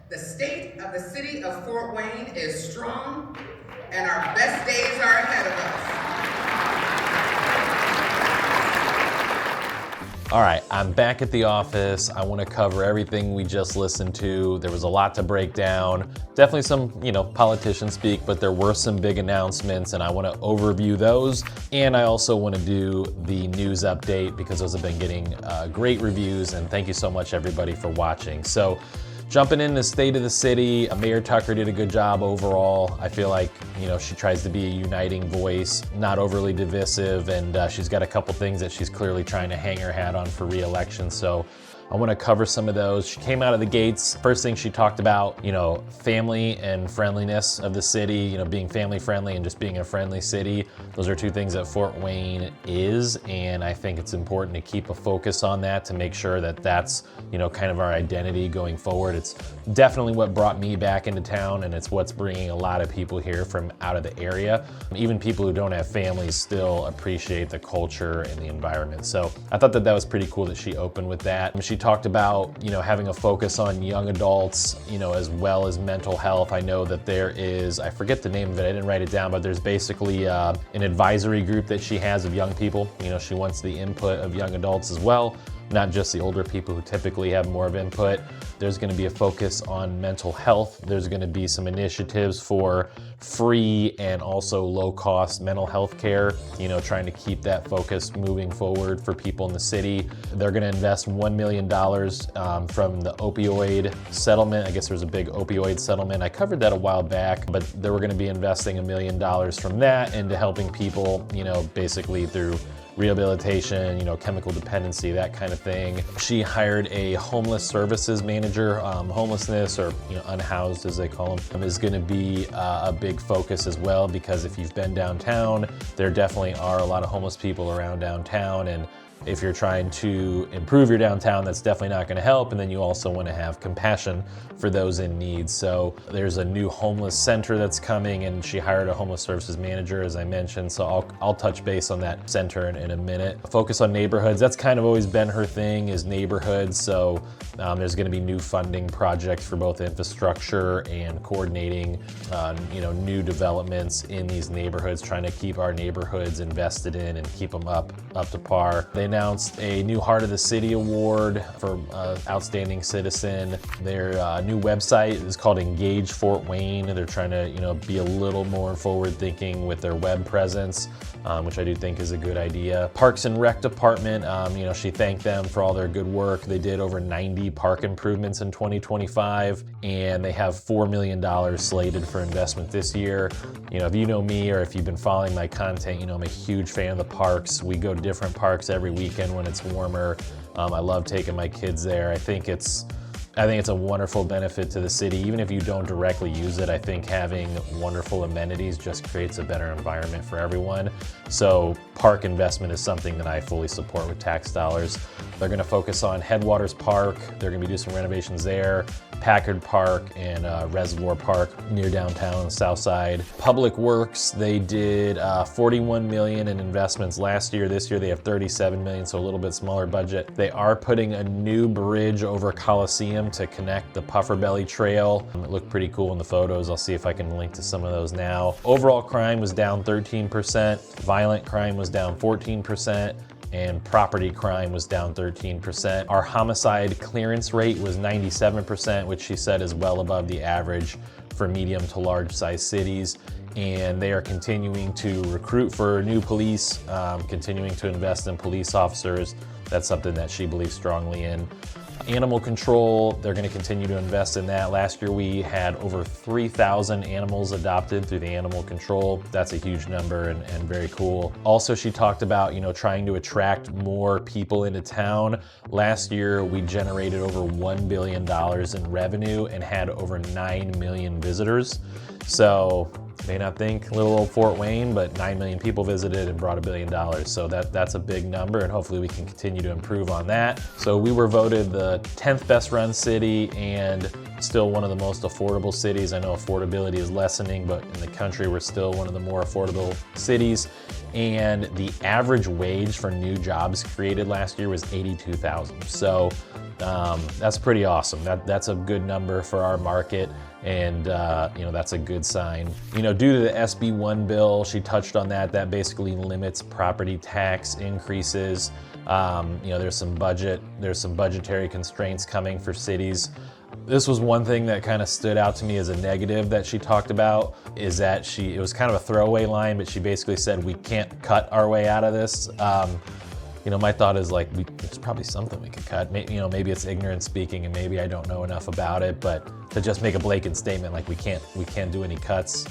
The state of the city of Fort Wayne is strong, and our best days are ahead of us. All right, I'm back at the office. I want to cover everything we just listened to. There was a lot to break down. Definitely some, politician speak, but there were some big announcements, and I want to overview those. And I also want to do the news update because those have been getting great reviews, and thank you so much, everybody, for watching. So, jumping into State of the City, Mayor Tucker did a good job overall. I feel like, she tries to be a uniting voice, not overly divisive, and she's got a couple things that she's clearly trying to hang her hat on for re-election. So I want to cover some of those. She came out of the gates. First thing she talked about, family and friendliness of the city, being family friendly and just being a friendly city. Those are two things that Fort Wayne is, and I think it's important to keep a focus on that to make sure that that's, kind of our identity going forward. It's definitely what brought me back into town, and it's what's bringing a lot of people here from out of the area. Even people who don't have families still appreciate the culture and the environment. So I thought that was pretty cool that she opened with that. She talked about, having a focus on young adults, as well as mental health. I know that there is, I forget the name of it, I didn't write it down, but there's basically an advisory group that she has of young people. She wants the input of young adults as well, not just the older people who typically have more of input. There's gonna be a focus on mental health. There's gonna be some initiatives for free and also low-cost mental health care, trying to keep that focus moving forward for people in the city. They're gonna invest $1 million from the opioid settlement. I guess there was a big opioid settlement. I covered that a while back, but they were gonna be investing $1 million from that into helping people, basically through rehabilitation, chemical dependency, that kind of thing. She hired a homeless services manager. Homelessness, or unhoused as they call them, is going to be a big focus as well, because if you've been downtown, there definitely are a lot of homeless people around downtown, and if you're trying to improve your downtown, that's definitely not going to help. And then you also want to have compassion for those in need. So there's a new homeless center that's coming, and she hired a homeless services manager, as I mentioned. So I'll touch base on that center in a minute. Focus on neighborhoods. That's kind of always been her thing, is neighborhoods. So there's going to be new funding projects for both infrastructure and coordinating, new developments in these neighborhoods, trying to keep our neighborhoods invested in and keep them up to par. They announced a new Heart of the City award for outstanding citizen. Their new website is called Engage Fort Wayne. They're trying to be a little more forward thinking with their web presence, which I do think is a good idea. Parks and Rec Department, she thanked them for all their good work. They did over 90 park improvements in 2025, and they have $4 million slated for investment this year. If you know me, or if you've been following my content, I'm a huge fan of the parks. We go to different parks every weekend when it's warmer. I love taking my kids there. I think it's a wonderful benefit to the city. Even if you don't directly use it, I think having wonderful amenities just creates a better environment for everyone. So park investment is something that I fully support with tax dollars. They're gonna focus on Headwaters Park. They're gonna be doing some renovations there. Packard Park and Reservoir Park near downtown on the south side. Public Works, they did $41 million in investments last year. This year they have $37 million, so a little bit smaller budget. They are putting a new bridge over Coliseum to connect the Puffer Belly Trail. It looked pretty cool in the photos. I'll see if I can link to some of those now. Overall crime was down 13%. Violent crime was down 14%. And property crime was down 13%. Our homicide clearance rate was 97%, which she said is well above the average for medium to large size cities. And they are continuing to recruit for new police, continuing to invest in police officers. That's something that she believes strongly in. Animal control, they're going to continue to invest in that. Last year we had over 3,000 animals adopted through the animal control. That's a huge number and very cool. Also, she talked about, trying to attract more people into town. Last year we generated over $1 billion in revenue and had over 9 million visitors. So may not think little old Fort Wayne, but 9 million people visited and brought $1 billion. So that's a big number, and hopefully we can continue to improve on that. So we were voted the 10th best run city and still one of the most affordable cities. I know affordability is lessening, but in the country, we're still one of the more affordable cities. And the average wage for new jobs created last year was $82,000. So That's pretty awesome. That's a good number for our market, and that's a good sign. Due to the SB1 bill, she touched on that basically limits property tax increases. There's some budgetary constraints coming for cities. This was one thing that kind of stood out to me as a negative that she talked about, is that it was kind of a throwaway line, but she basically said we can't cut our way out of this. My thought is like, there's probably something we could cut. Maybe it's ignorant speaking, and maybe I don't know enough about it, but to just make a blanket statement like we can't do any cuts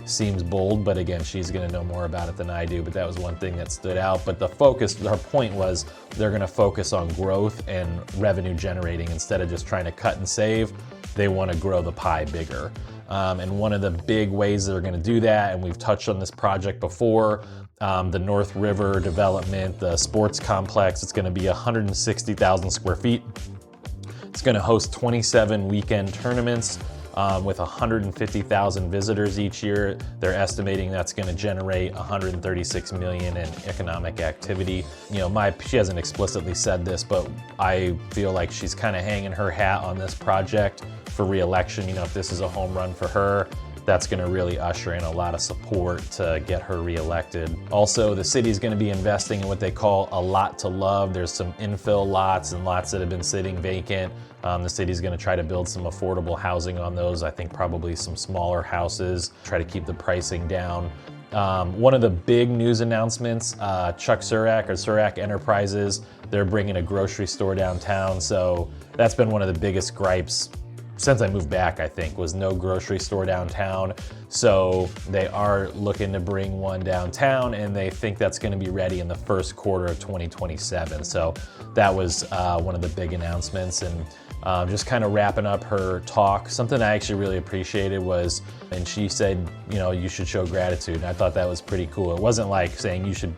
seems bold. But again, she's gonna know more about it than I do, but that was one thing that stood out. But her point was they're gonna focus on growth and revenue generating instead of just trying to cut and save. They wanna grow the pie bigger. And one of the big ways they're gonna do that, and we've touched on this project before, the North River development, the sports complex, it's gonna be 160,000 square feet. It's gonna host 27 weekend tournaments with 150,000 visitors each year. They're estimating that's gonna generate 136 million in economic activity. She hasn't explicitly said this, but I feel like she's kind of hanging her hat on this project for re-election. If this is a home run for her, that's gonna really usher in a lot of support to get her reelected. Also, the city's gonna be investing in what they call a lot to love. There's some infill lots and lots that have been sitting vacant. The city's gonna try to build some affordable housing on those. I think probably some smaller houses, try to keep the pricing down. One of the big news announcements, Chuck Surak or Surak Enterprises, they're bringing a grocery store downtown. So that's been one of the biggest gripes since I moved back, I think, was no grocery store downtown. So they are looking to bring one downtown, and they think that's gonna be ready in the first quarter of 2027. So that was one of the big announcements. And just kind of wrapping up her talk, something I actually really appreciated was, and she said, you should show gratitude. And I thought that was pretty cool. It wasn't like saying you should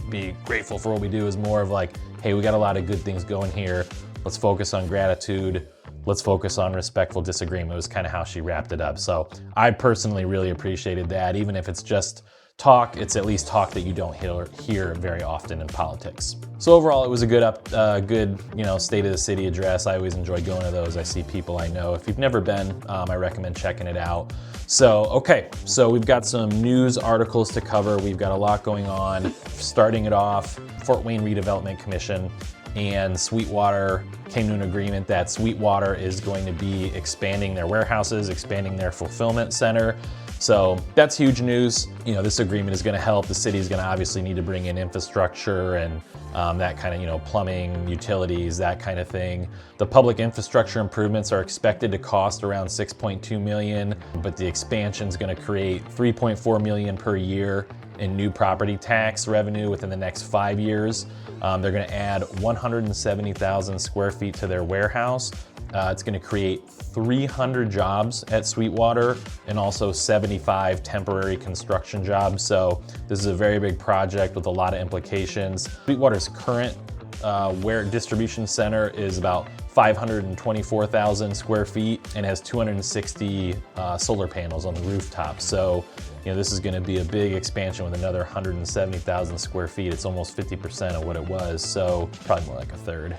be grateful for what we do. Is more of like, hey, we got a lot of good things going here. Let's focus on gratitude. Let's focus on respectful disagreement. It was kind of how she wrapped it up. So I personally really appreciated that. Even if it's just talk, it's at least talk that you don't hear very often in politics. So overall, it was a good state of the city address. I always enjoy going to those. I see people I know. If you've never been, I recommend checking it out. So we've got some news articles to cover. We've got a lot going on. Starting it off, Fort Wayne Redevelopment Commission and Sweetwater came to an agreement that Sweetwater is going to be expanding their warehouses, expanding their fulfillment center. So that's huge news. This agreement is going to help. The city is going to obviously need to bring in infrastructure and that kind of, plumbing, utilities, that kind of thing. The public infrastructure improvements are expected to cost around $6.2 million, but the expansion is going to create $3.4 million per year in new property tax revenue within the next 5 years. They're going to add 170,000 square feet to their warehouse. It's going to create 300 jobs at Sweetwater and also 75 temporary construction jobs. So this is a very big project with a lot of implications. Sweetwater's current distribution center is about 524,000 square feet and has 260 solar panels on the rooftop. So this is going to be a big expansion with another 170,000 square feet. It's almost 50% of what it was, so probably more like a third.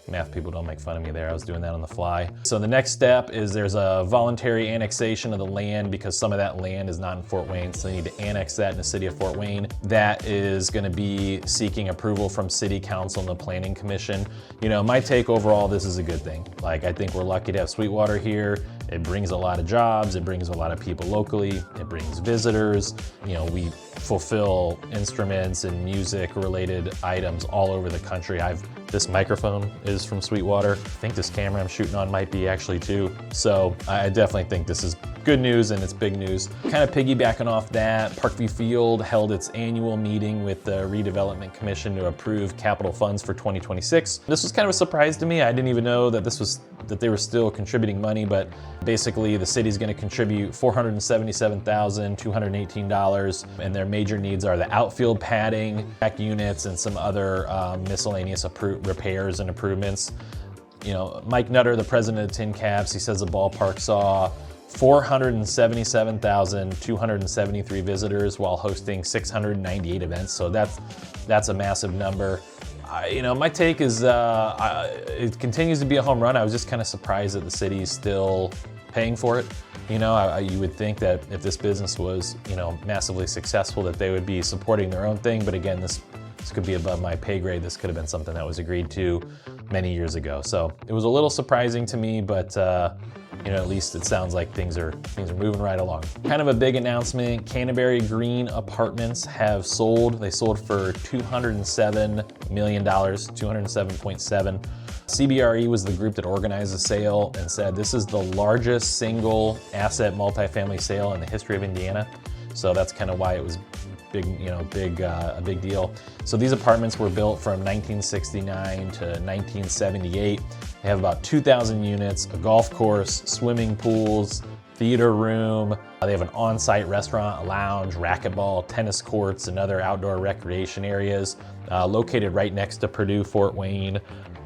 Math people don't make fun of me there. I was doing that on the fly. So the next step is there's a voluntary annexation of the land because some of that land is not in Fort Wayne, so they need to annex that in the city of Fort Wayne. That is going to be seeking approval from City Council and the Planning Commission. My take overall, this is a good thing. Like, I think we're lucky to have Sweetwater here. It brings a lot of jobs. It brings a lot of people locally. It brings visitors. We fulfill instruments and music related items all over the country. This microphone is from Sweetwater. I think this camera I'm shooting on might be actually too. So I definitely think this is good news and it's big news. Kind of piggybacking off that, Parkview Field held its annual meeting with the Redevelopment Commission to approve capital funds for 2026. This was kind of a surprise to me. I didn't even know that they were still contributing money, but basically the city's going to contribute $477,218, and their major needs are the outfield padding, back units, and some other miscellaneous repairs and improvements. Mike Nutter, the president of Tin Caps, he says the ballpark saw 477,273 visitors while hosting 698 events. So that's a massive number. My take is it continues to be a home run. I was just kind of surprised that the city is still paying for it. You would think that if this business was, massively successful, that they would be supporting their own thing. But again, this could be above my pay grade. This could have been something that was agreed to many years ago. So it was a little surprising to me, but at least it sounds like things are moving right along. Kind of a big announcement, Canterbury Green Apartments have sold. They sold for $207 million, 207.7. CBRE was the group that organized the sale and said this is the largest single asset multifamily sale in the history of Indiana. So that's kind of why it was a big deal. So these apartments were built from 1969 to 1978. They have about 2,000 units, a golf course, swimming pools, theater room. They have an on-site restaurant, a lounge, racquetball, tennis courts, and other outdoor recreation areas, located right next to Purdue Fort Wayne.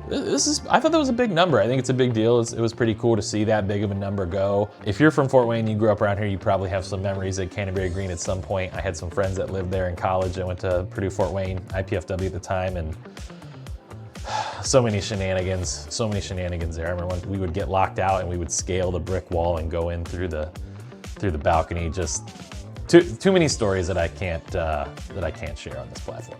I thought that was a big number. I think it's a big deal. It was pretty cool to see that big of a number go. If you're from Fort Wayne, you grew up around here, you probably have some memories at Canterbury Green at some point. I had some friends that lived there in college. I went to Purdue Fort Wayne, IPFW at the time, and so many shenanigans there. I remember when we would get locked out and we would scale the brick wall and go in through the balcony. Just too many stories that I can't share on this platform.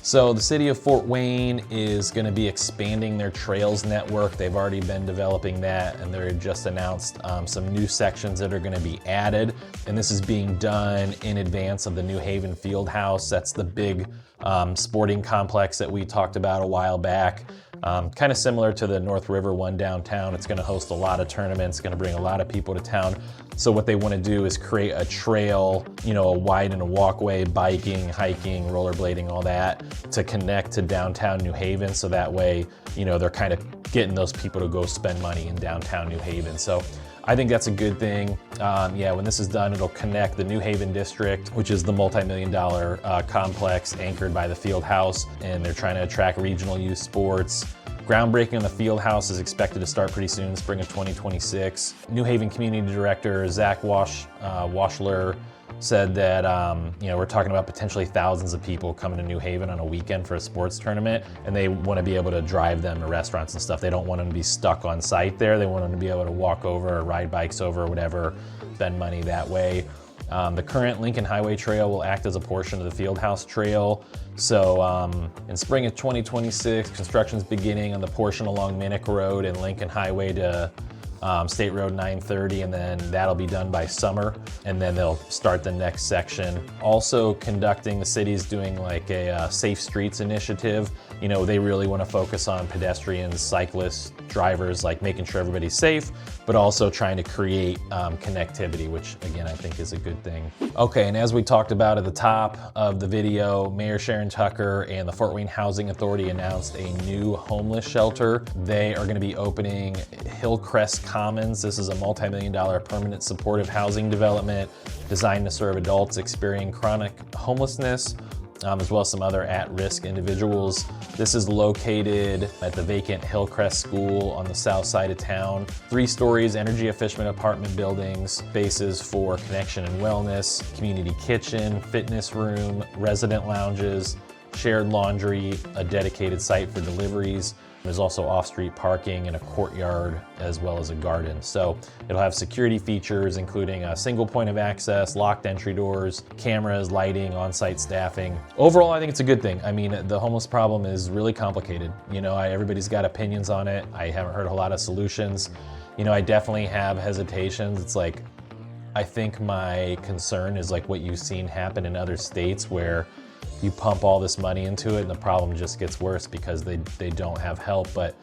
So the city of Fort Wayne is going to be expanding their trails network. They've already been developing that, and they're just announced some new sections that are going to be added. And this is being done in advance of the New Haven Field House. That's the big sporting complex that we talked about a while back. Kind of similar to the North River one downtown. It's going to host a lot of tournaments, going to bring a lot of people to town. So what they want to do is create a trail, a widen a walkway, biking, hiking, rollerblading, all that, to connect to downtown New Haven. So that way, they're kind of getting those people to go spend money in downtown New Haven. So I think that's a good thing. When this is done, it'll connect the New Haven district, which is the multi-million-dollar complex anchored by the Field House, and they're trying to attract regional youth sports. Groundbreaking on the Field House is expected to start pretty soon, spring of 2026. New Haven Community Director Zach Washler said that we're talking about potentially thousands of people coming to New Haven on a weekend for a sports tournament, and they want to be able to drive them to restaurants and stuff. They don't want them to be stuck on site there. They want them to be able to walk over or ride bikes over or whatever, spend money that way. The current Lincoln Highway Trail will act as a portion of the Fieldhouse Trail. So in spring of 2026, construction's beginning on the portion along Minnick Road and Lincoln Highway to State Road 930, and then that'll be done by summer, and then they'll start the next section. Also conducting, the city's doing like a Safe Streets initiative. They really want to focus on pedestrians, cyclists, drivers, like making sure everybody's safe, but also trying to create connectivity, which again, I think is a good thing. Okay, and as we talked about at the top of the video, Mayor Sharon Tucker and the Fort Wayne Housing Authority announced a new homeless shelter. They are going to be opening Hillcrest Commons. This is a multi-million-dollar permanent supportive housing development designed to serve adults experiencing chronic homelessness, as well as some other at-risk individuals. This is located at the vacant Hillcrest School on the south side of town. 3 stories, energy efficient apartment buildings, spaces for connection and wellness, community kitchen, fitness room, resident lounges, shared laundry, a dedicated site for deliveries. There's also off-street parking and a courtyard, as well as a garden. So it'll have security features, including a single point of access, locked entry doors, cameras, lighting, on-site staffing. Overall, I think it's a good thing. I mean, the homeless problem is really complicated. Everybody's got opinions on it. I haven't heard a lot of solutions. I definitely have hesitations. It's like, I think my concern is like what you've seen happen in other states where you pump all this money into it and the problem just gets worse because they don't have help. But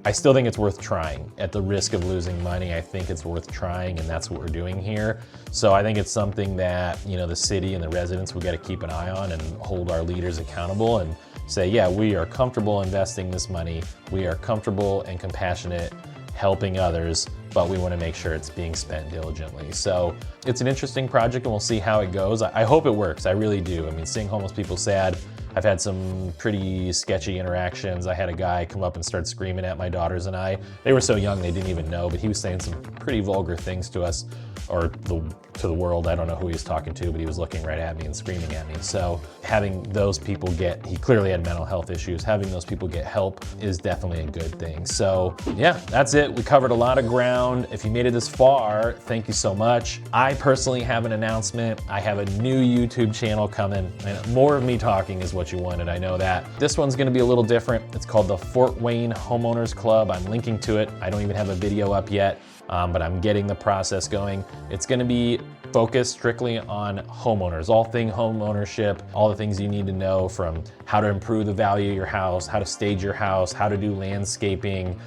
I still think it's worth trying. At the risk of losing money, I think it's worth trying, and that's what we're doing here. So I think it's something that the city and the residents, we got to keep an eye on and hold our leaders accountable and say, yeah, we are comfortable investing this money. We are comfortable and compassionate helping others, but we want to make sure it's being spent diligently. So it's an interesting project, and we'll see how it goes. I hope it works. I really do. I mean, seeing homeless people sad I've had some pretty sketchy interactions. I had a guy come up and start screaming at my daughters and I. They were so young they didn't even know, but he was saying some pretty vulgar things to us, or to the world. I don't know who he was talking to, but he was looking right at me and screaming at me. So having those people he clearly had mental health issues. Having those people get help is definitely a good thing. So yeah, that's it. We covered a lot of ground. If you made it this far, thank you so much. I personally have an announcement. I have a new YouTube channel coming, and more of me talking is what you wanted, I know that. This one's gonna be a little different. It's called the Fort Wayne Homeowners Club. I'm linking to it. I don't even have a video up yet, but I'm getting the process going. It's gonna be focused strictly on homeowners, all thing home ownership, all the things you need to know, from how to improve the value of your house, how to stage your house, how to do landscaping,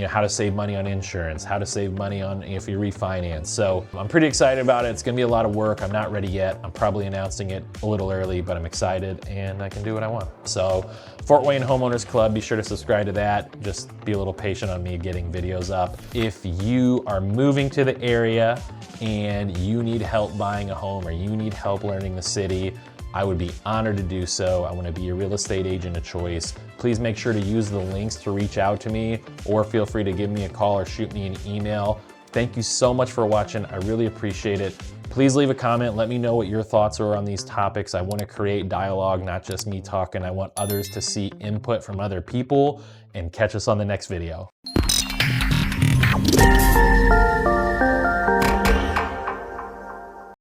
how to save money on insurance, how to save money on if you refinance. So I'm pretty excited about it. It's gonna be a lot of work. I'm not ready yet. I'm probably announcing it a little early, but I'm excited and I can do what I want. So Fort Wayne Homeowners Club, be sure to subscribe to that. Just be a little patient on me getting videos up. If you are moving to the area and you need help buying a home or you need help learning the city, I would be honored to do so. I want to be your real estate agent of choice. Please make sure to use the links to reach out to me, or feel free to give me a call or shoot me an email. Thank you so much for watching. I really appreciate it. Please leave a comment. Let me know what your thoughts are on these topics. I want to create dialogue, not just me talking. I want others to see input from other people, and catch us on the next video.